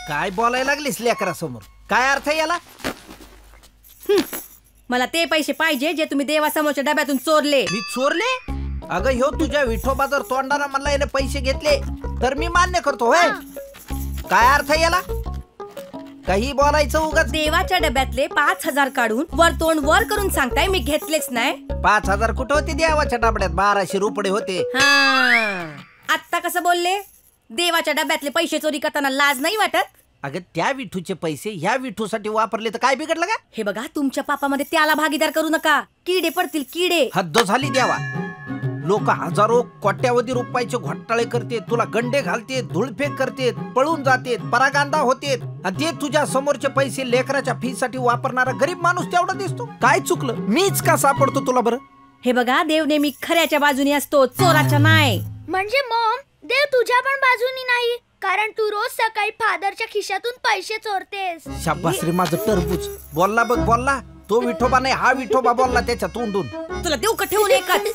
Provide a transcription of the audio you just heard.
काय बोलायला लागलीस लेकरासमोर? काय अर्थ आहे याला? मला ते पैसे पाहिजे जे तुम्ही देवासमोरच्या डब्यातून चोरले. मी चोरले? अगं ह्यो तुझ्या विठोबा जर तोंडाला म्हणला याने पैसे घेतले तर मी मान्य करतो. होय, काय अर्थ आहे याला? काही बोलायचं उगाच. देवाच्या डब्यातले 5,000 काढून वर तोंड वर करून सांगताय मी घेतलेच नाही. 5,000 कुठे होते देवाच्या डबड्यात? 1200 रुपये होते. आत्ता कसं बोलले? देवाच्या डब्यातले पैसे चोरी करताना लाज नाही वाटत? अगं त्या विठूचे पैसे ह्या विठूसाठी वापरले तर काय बिघडलं का? हे बघा, तुमच्या पापामध्ये त्याला भागीदार करू नका. किडे पडतील किडे. हद्द झाली देवा. लोक हजारो कोट्यावधी रुपयाचे घोटाळे करते, तुला गंडे घालते, धुळफेक करते, पळून जाते, परागांदा होते, आणि ते तुझ्या समोरचे पैसे लेकराच्या फी साठी वापरणारा गरीब माणूस तेवढा दिसतो. काय चुकलं? मीच का सापडतो तुला बरं? हे बघा, देव नेहमी खऱ्याच्या बाजूने असतो, चोराच्या नाही. म्हणजे मॉम, देव तुझ्या पण बाजूनी नाही, कारण तू रोज सकाळी फादरच्या खिशातून पैसे चोरतेस. शाबास रे माझं टरबूज. बोलला बघ, बोलला. तो विठोबा नाही, हा विठोबा बोलला त्याच्या तोंडून. तुला देऊ का ठेवून एकच?